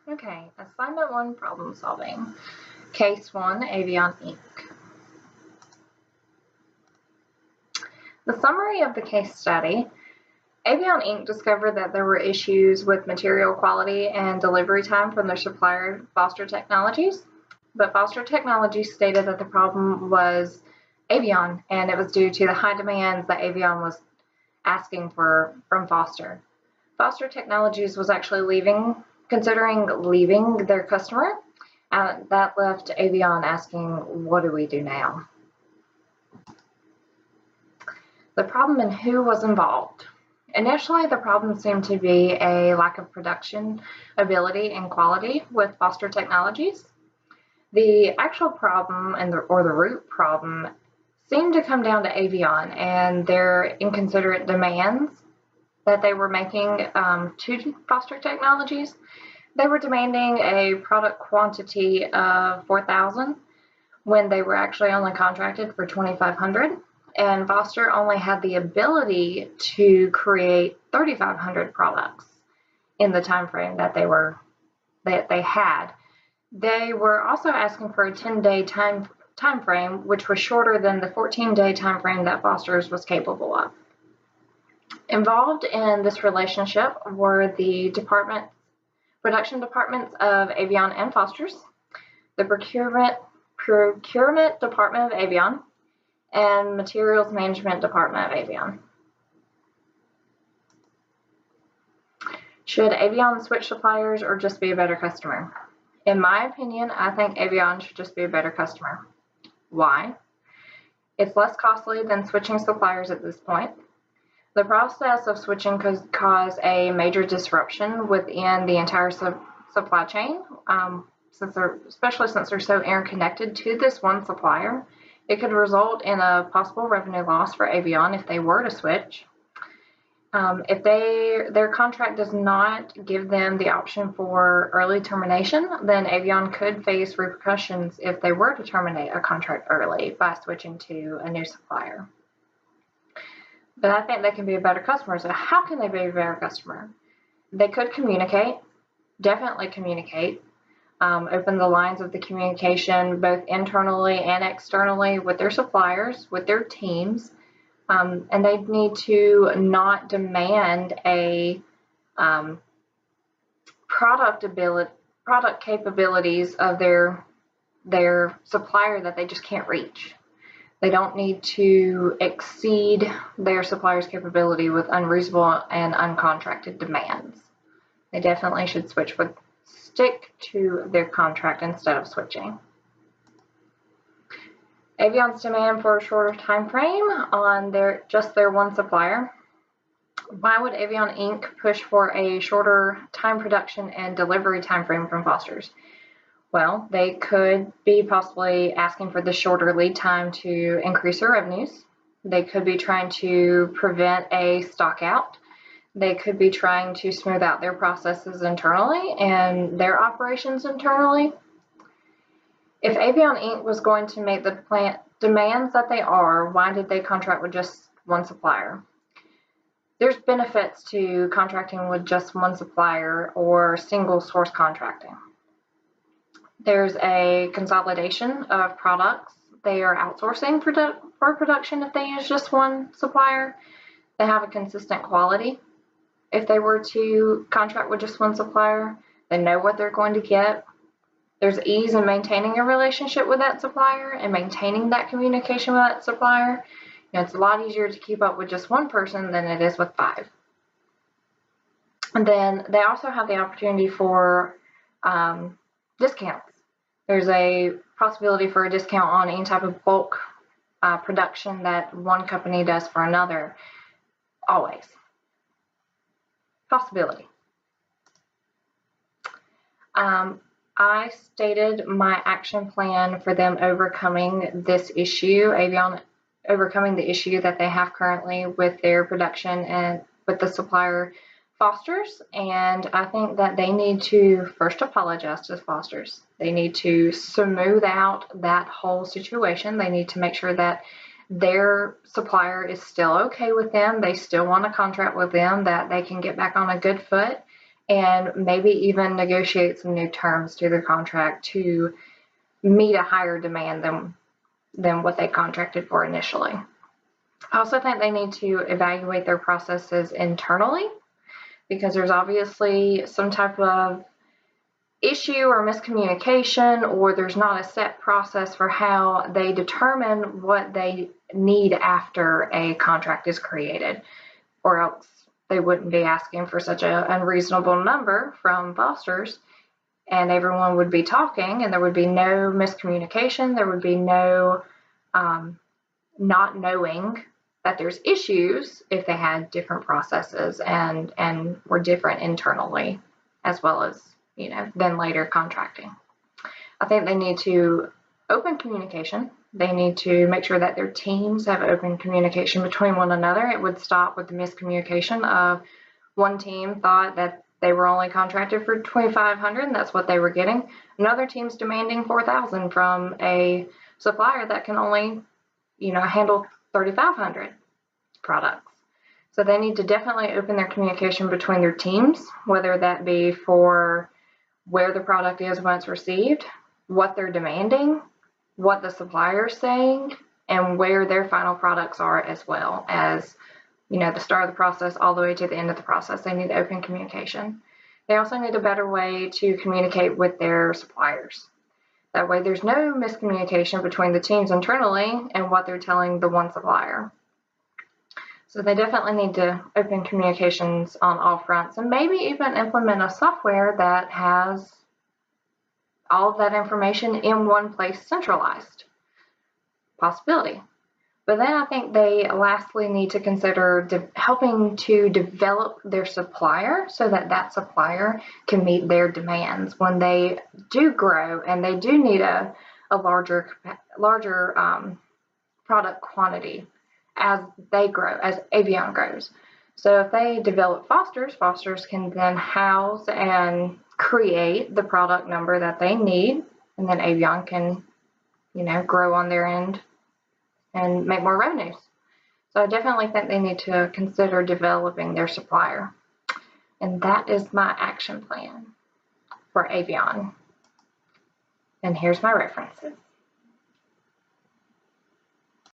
Okay, assignment 1, problem solving. Case 1, Avion Inc. The summary of the case study: Avion Inc. discovered that there were issues with material quality and delivery time from their supplier, Foster Technologies. But Foster Technologies stated that the problem was Avion, and it was due to the high demands that Avion was asking for from Foster. Foster Technologies was actually considering leaving their customer. That left Avion asking, what do we do now? The problem and who was involved. Initially, the problem seemed to be a lack of production ability and quality with Foster Technologies. The actual problem or the root problem seemed to come down to Avion and their inconsiderate demands that they were making to Foster Technologies. They were demanding a product quantity of 4,000 when they were actually only contracted for 2,500, and Foster only had the ability to create 3,500 products in the time frame that they had. They were also asking for a 10-day time frame, which was shorter than the 14-day time frame that Foster's was capable of. Involved in this relationship were the production departments of Avion and Foster's, the procurement department of Avion, and materials management department of Avion. Should Avion switch suppliers or just be a better customer? In my opinion, I think Avion should just be a better customer. Why? It's less costly than switching suppliers at this point. The process of switching could cause a major disruption within the entire supply chain, especially since they're so interconnected to this one supplier. It could result in a possible revenue loss for Avion if they were to switch. If their contract does not give them the option for early termination, then Avion could face repercussions if they were to terminate a contract early by switching to a new supplier. But I think they can be a better customer. So how can they be a better customer? They could communicate, definitely communicate, open the lines of the communication both internally and externally with their suppliers, with their teams, and they need to not demand a product capabilities of their supplier that they just can't reach. They don't need to exceed their supplier's capability with unreasonable and uncontracted demands. They definitely should stick to their contract instead of switching. Avion's demand for a shorter time frame on their one supplier. Why would Avion Inc. push for a shorter time production and delivery time frame from Foster's? Well, they could be possibly asking for the shorter lead time to increase their revenues. They could be trying to prevent a stock out. They could be trying to smooth out their processes internally and their operations internally. If Avion Inc. was going to make the plant demands that they are, why did they contract with just one supplier? There's benefits to contracting with just one supplier or single source contracting. There's a consolidation of products. They are outsourcing for production if they use just one supplier. They have a consistent quality. If they were to contract with just one supplier, they know what they're going to get. There's ease in maintaining a relationship with that supplier and maintaining that communication with that supplier. It's a lot easier to keep up with just one person than it is with 5. And then they also have the opportunity for discounts. There's a possibility for a discount on any type of bulk production that one company does for another. Always. Possibility. I stated my action plan for them overcoming this issue, Avion overcoming the issue that they have currently with their production and with the supplier Foster's, and I think that they need to first apologize to Foster's. They need to smooth out that whole situation. They need to make sure that their supplier is still okay with them. They still want to contract with them, that they can get back on a good foot and maybe even negotiate some new terms to their contract to meet a higher demand than what they contracted for initially. I also think they need to evaluate their processes internally, because there's obviously some type of issue or miscommunication, or there's not a set process for how they determine what they need after a contract is created, or else they wouldn't be asking for such an unreasonable number from Foster's, and everyone would be talking, and there would be no miscommunication. There would be no not knowing that there's issues if they had different processes and were different internally, as well as, you know, then later contracting. I think they need to open communication. They need to make sure that their teams have open communication between one another. It would stop with the miscommunication of one team thought that they were only contracted for $2,500 and that's what they were getting. Another team's demanding $4,000 from a supplier that can only, you know, handle 3,500 products. So they need to definitely open their communication between their teams, whether that be for where the product is when it's received, what they're demanding, what the supplier is saying, and where their final products are, as well as, you know, the start of the process all the way to the end of the process. They need open communication. They also need a better way to communicate with their suppliers. That way there's no miscommunication between the teams internally and what they're telling the one supplier. So they definitely need to open communications on all fronts, and maybe even implement a software that has all of that information in one place, centralized. Possibility. But then I think they lastly need to consider helping to develop their supplier so that that supplier can meet their demands when they do grow and they do need a larger product quantity as they grow, as Avion grows. So if they develop Foster's, Foster's can then house and create the product number that they need, and then Avion can, you know, grow on their end and make more revenues. So I definitely think they need to consider developing their supplier. And that is my action plan for Avion. And here's my references.